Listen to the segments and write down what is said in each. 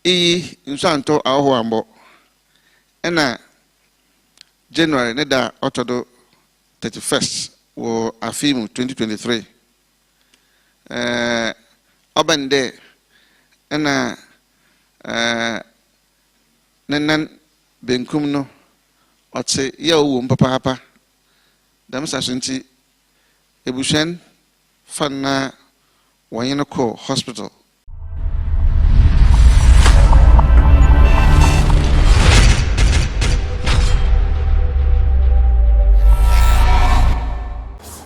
Insanto aho ambo. Ena January neda otodo 31st wo afimu 2023. Obande ena nenan benkum no otse ya owo mpapa dam sasunti ebushen fanna wanyeno ko hospital.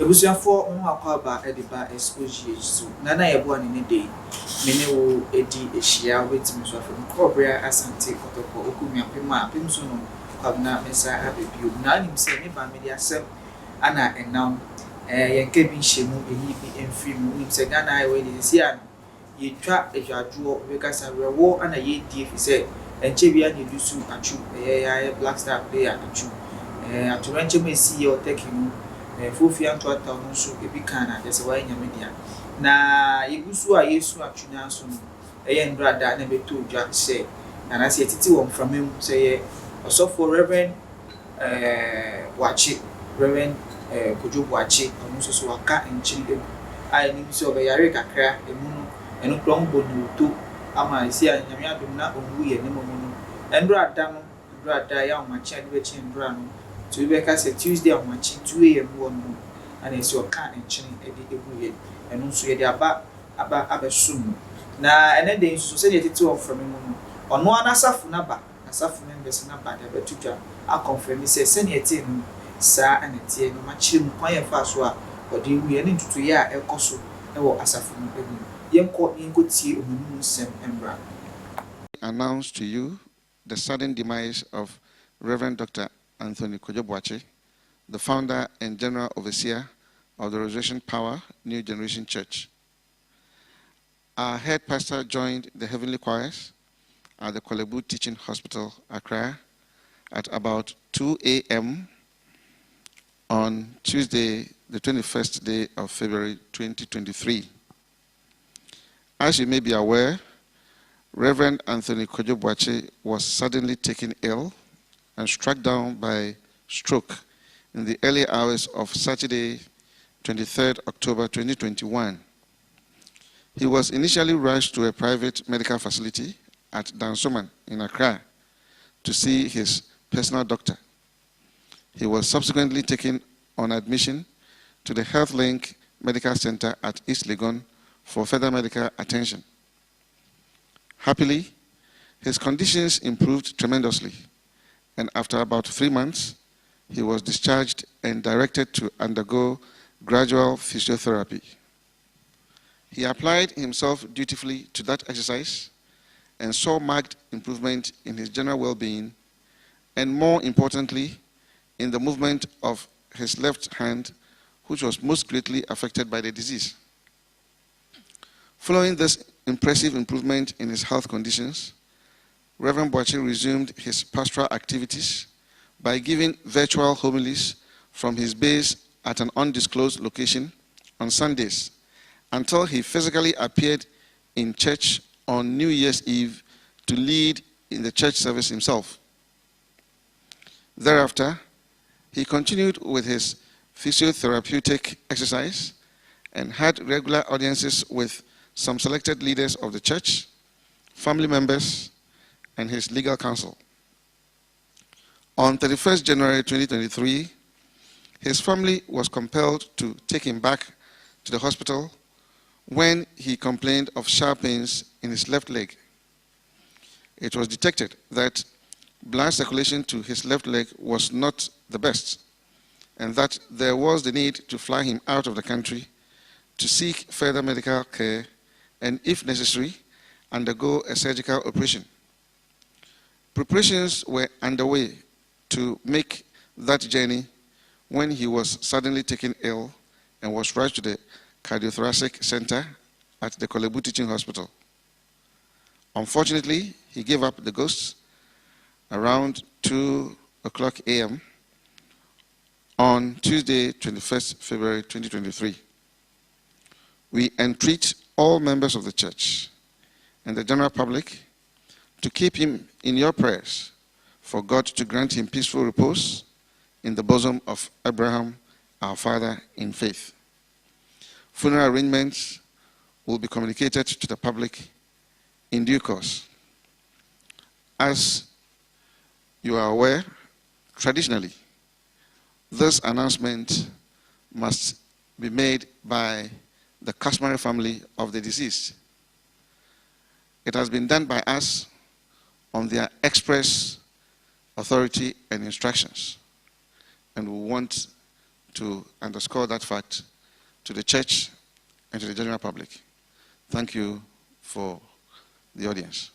Ebusuafo on akwaba ediba Xposed so nana yebo ani ne dey mene wo edi ehia wetimi so afem kobrea asante kotoko okumi apema apemso no kwabna mesa abebio na nim se ne ba media asem ana enam yenke bi hyemu eyi bi emfiri mu nim se Ghana ayi we dey si an yetwa edwaduo bekasa rewo ana ye die fi se enche bia ne dusu achu ya Black Star player achu aturanche mesi ye otekimu Fofi anto atawo so ebi kana dese wa nya media na igusu a Yesu atwunya so no eye ndrada na beto dwa se na na se titi wo mframem se ye Sofo Reverend Boakye Reverend Boakye ono so waka enchiri ai ni so be yare kakra emu no eno kron bonu to ama isi a nyame adom na onwu ye ne momo no ndrada no ndrada ya o machi ade be chi ndra no to be ka say Tuesday on match 2 AM one and it's your car and chin e and also ye aba sum na ene dey so say ye tete from mu ono anasafu na ba asafu members na ba de betutwa a confirm say send ye te no sa anete no match mu kwan ye fa so a ode wu ye ne ntutu ye a ekoso e wo asafu no egu yenko tie omunu nsem embra. Announce to you the sudden demise of Reverend Dr. Anthony Boakye, the founder and general overseer of the Resurrection Power New Generation Church. Our head pastor joined the heavenly choirs at the Kolebu Teaching Hospital, Accra, at about 2 AM on Tuesday, the 21st day of February 2023. As you may be aware, Reverend Anthony Boakye was suddenly taken ill and struck down by stroke in the early hours of Saturday, 23rd October 2021. He was initially rushed to a private medical facility at Dansoman in Accra to see his personal doctor. He was subsequently taken on admission to the HealthLink Medical Center at East Legon for further medical attention. Happily, his conditions improved tremendously, and after about 3 months, he was discharged and directed to undergo gradual physiotherapy. He applied himself dutifully to that exercise and saw marked improvement in his general well-being, and more importantly, in the movement of his left hand, which was most greatly affected by the disease. Following this impressive improvement in his health conditions, Reverend Boakye resumed his pastoral activities by giving virtual homilies from his base at an undisclosed location on Sundays until he physically appeared in church on New Year's Eve to lead in the church service himself. Thereafter, he continued with his physiotherapeutic exercise and had regular audiences with some selected leaders of the church, family members, and his legal counsel. On 31st January 2023, his family was compelled to take him back to the hospital when he complained of sharp pains in his left leg. It was detected that blood circulation to his left leg was not the best, and that there was the need to fly him out of the country to seek further medical care and, if necessary, undergo a surgical operation. Preparations were underway to make that journey when he was suddenly taken ill and was rushed to the cardiothoracic center at the Kolebu Teaching Hospital. Unfortunately, he gave up the ghost around 2:00 AM on Tuesday, 21st February 2023. We entreat all members of the church and the general public to keep him in your prayers, for God to grant him peaceful repose in the bosom of Abraham, our father in faith. Funeral arrangements will be communicated to the public in due course. As you are aware, traditionally, this announcement must be made by the customary family of the deceased. It has been done by us on their express authority and instructions. And we want to underscore that fact to the church and to the general public. Thank you for the audience.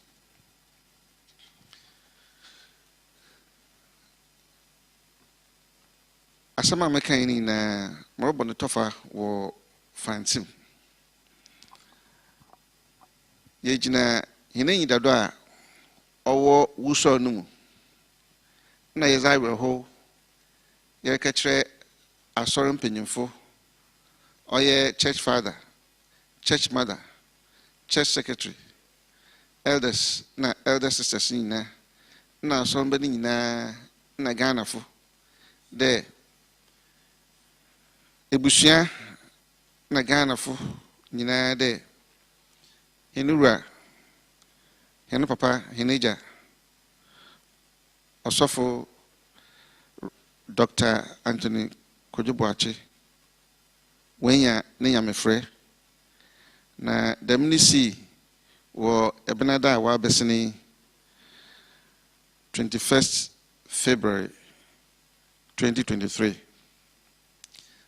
Asama mekaini na marobo netofa wo fansim. Yejina hinenyi dado a owo wuso numu. Na yezaiwe ho yekachre asore mpenyimfo oye church father, church mother, church secretary, elders na elder sisters na asore mbani nyina na Ghana fo de ebusia na Ghana fo nyina de henura henu papa heneja Sofo Dr. Anthony Kojobuachi wenya ne nyamefre na Demise wo ebenada wa besini 21st February 2023.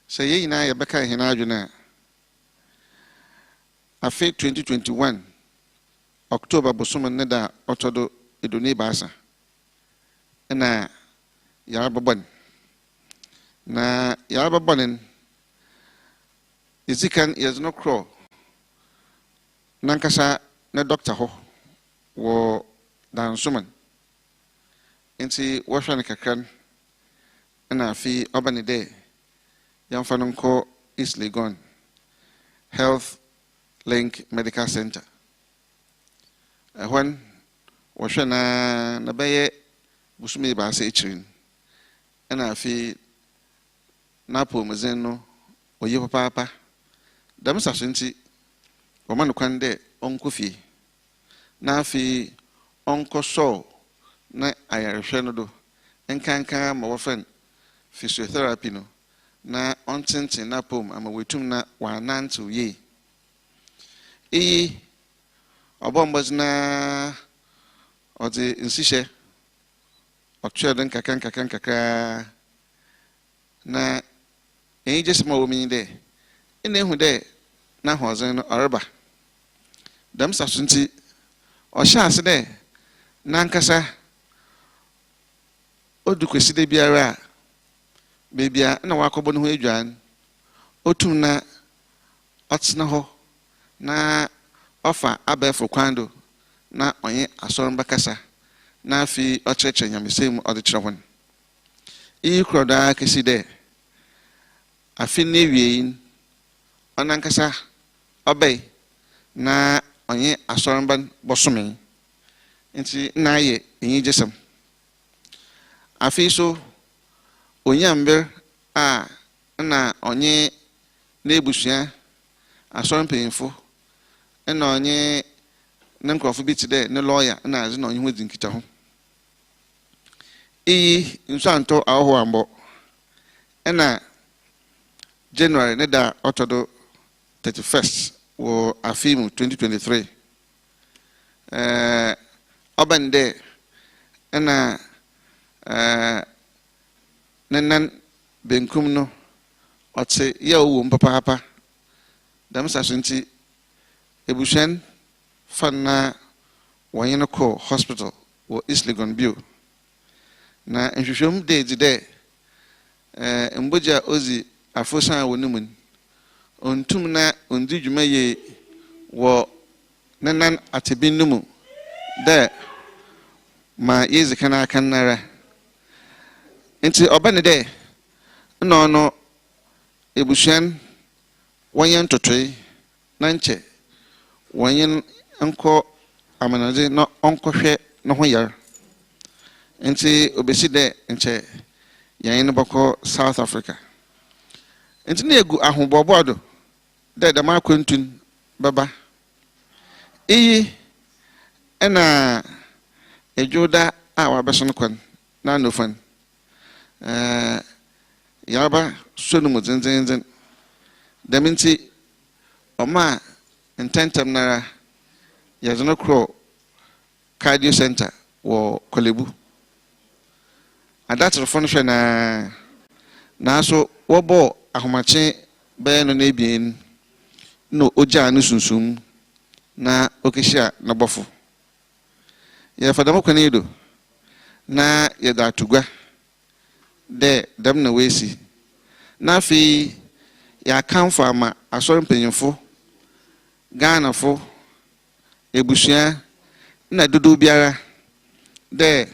So ye ina ya beka hena adwena afi 2021 October bosom ne da otodo edoni baasa na yarababon na yarababonen izikan yes no crow nankasa na doctor ho wo dansuman enti wo hwa ne kakran na afi obane de yamfa no nko East Legon Health Link Medical Center when wo hwa na baye busumi ba se ichirin na afi napo mezeno oye papa dam sasunti o manu kwande onko fi na afi onko so na ayarehwe no do enkankan ma wo friend physiotherapy no na ontintin na pom ama wetum na wanantu ye obomboz na odi insishe October kakra na just more women there. In the day, na hozen orba. Dam sasunti or shas there. Nankasa Odu kwesi de biara. Bebia na wakobon ho adwan. Otum na otsena ho na offer abefo kwando na onye asoron bakasa. Na fi ocheche nyamesem odechirehon kroda kesi de afi ne wieyin onankasa obey na onye asoranban bosome nti na ye enyi jesem afi so onyamber a na onye na ebusua asoranpenfo na onye na nkrofo bi tide ne lawyer na azi na onye ho dinkita ho nsanto aho ambo na January ne da otodo 31st wo afimu 2023 obande na nenan benkum no otse ya owo mpapa dam sasunti ebushan fanna wanyene ko hospital wo East Legon Bio na nhwehwem de mboja ozi afosan wonumun ontum na ondi dwuma ye wo nanan atebinnumu de ma yezi kana kanara enti obane de no ebushan wanyan totoi nanche wanyan anko amanaje no onkohwe no ho yar enti obesi de enche yan no bako South Africa enti na egu ahobobodo de da makwentun baba iyi ena ejoda a wabeson kwan na nofan yaba sonu zenzenzen deminti oma intentem nara yazono kro cardio center wo Kolebu adatro fon hwe na so wobo ahomache be no na ebien no oja no sunsum na okehia na bofo ya fadamo kwanedo na yeda tugwa de dam na wesi na fi ya kanfo ama asori mpanyimfo Ghana fo ebusua na dudu biara de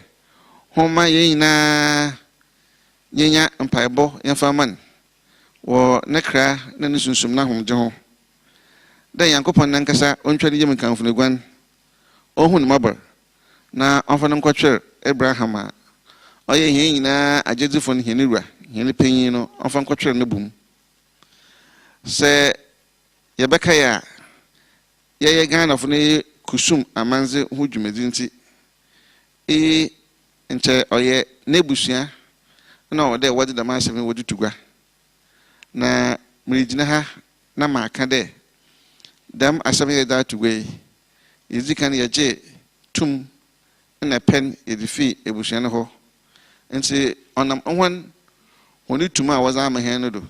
homa yina nyenya mpaebo yemfaman wo nekra na nusunsum na homje ho de yankopon nankasa ontwade yem kanfo negwan ohun mabar na onfa nkotwer Abraham oye yina agedzifo ne henira hene panyin no onfa nkotwer ne bum se yebeka ya ye Ghana fo ne kusum amanze hu dwumedi nti nche oye nebusua na ode wodi da masemi wodi tugwa na mrijina ha na maka de dam asemi ye da tugwe yizikan ye je tum na pen edifi ebusua ne ho nti onam onwan honi tuma waza amahen no do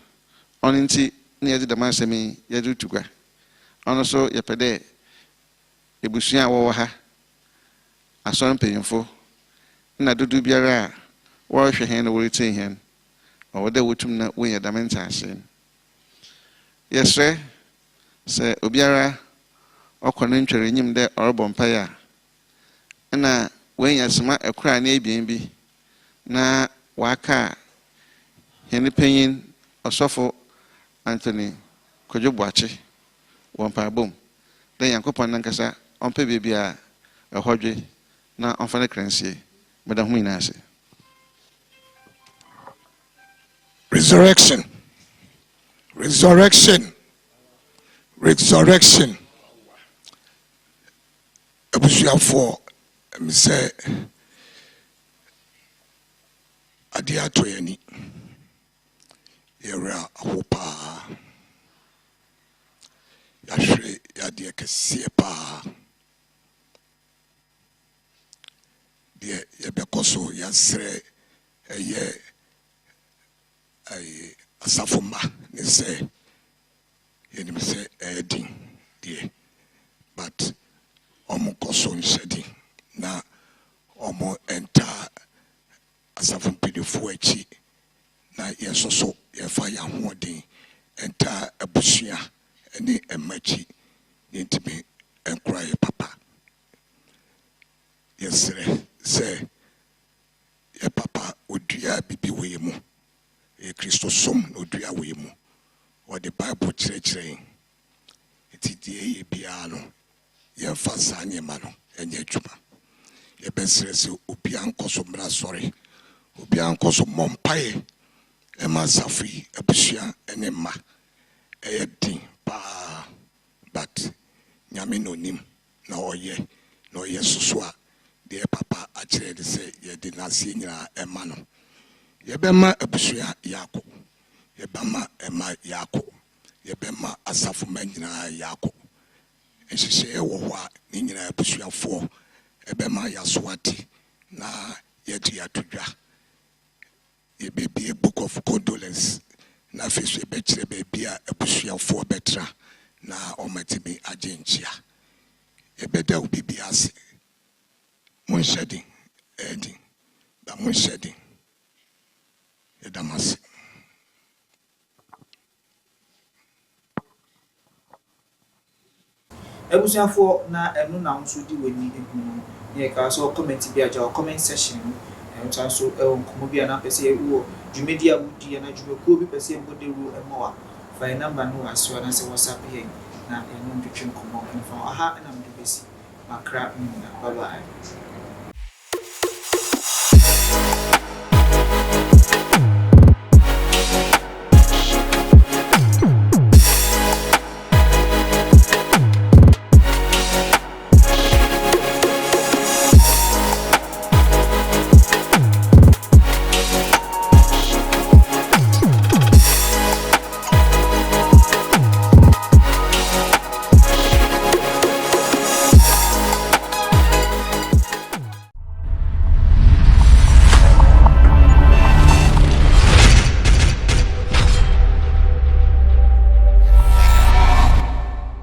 on nti na ye da masemi ye do tugwa ono so ye pede ebusua wo ha asɔre mpanyimfo na dudu biara wo hwɛ hen na wo retain hen o de wotum na wo yɛ damenta ase yɛsrɛ sɛ obiara ɔkɔ ne ntwere nyim de ɔrebɔ mpaya na wɔanya sema ɛkora na ebien bi na waka hen panyin ɔsɔfo Anthony Kojobuachi wɔn pa bom de yankopɔn nankasa ɔmpe bebia ɛhodwe na ɔmfa ne kransie meda hu ina ase resurrection abusuafo mi sɛ ade ato yani yɛwura aho paa yɛahwere yɛadeɛ kɛseɛ paa deɛ yɛbɛkɔ so yɛasrɛ ɛyɛ asafo mma ne sɛ yɛnim sɛ ɛyɛ deɛ but ɔmo kɔ so nhyɛ den na ɔmo ɛnta asafo mpanyinfoɔ akyi na yɛso so yɛfa yɛn ahoɔden ɛnta abusua ɛne ɛmma akyi yɛntumi ɛnkora yɛ papa yɛsrɛ sɛ yɛ papa odua bibi wɔ yɛ mu yɛ Kristo som na odua wɔ yɛ mu wɔde Bible kyerɛkyerɛ nti deɛ yɛ biara no yɛmfa saa nneɛma no ɛnyɛ adwuma yɛbɛsrɛ sɛ obiara nkɔ so mmra sɔre obiara nkɔ so mmɔ mpaeɛ ɛma asafo yi abusua ɛne mma ɛyɛ den paa but nyame na onim na ɔyɛ soso a deɛ papa akyerɛ de sɛ yɛde n'aseɛ nyinaa ɛma no yɛbɛma abusua yɛakɔ yɛbɛma ɛma yɛakɔ yɛbɛma asafo ma nyinaa yɛakɔ nhyehyɛeɛ wɔ hɔ a ne nyinaa abusuafoɔ ɛbɛma yɛaso ate na yɛde yɛato dwa yɛbɛbie book of condolence na afei so yɛbɛkyerɛ baabi a abusuafoɔ bɛtra na ɔmatumi agye nkyea yɛbɛda wo bibi ase monhyɛ den ɛden ba monhyɛ den yɛdam ase ebusuafo na enu na nso di wani ehunu ye ka so comment bi aja comment section no encha so nkomo bi na pese wo dwumedi a wudi na dwumekuo bi pese mboderu emoa fa number no aso na se WhatsApp ye na enu ntwetwe nkomo mfa aha na mde besi makra bye bye.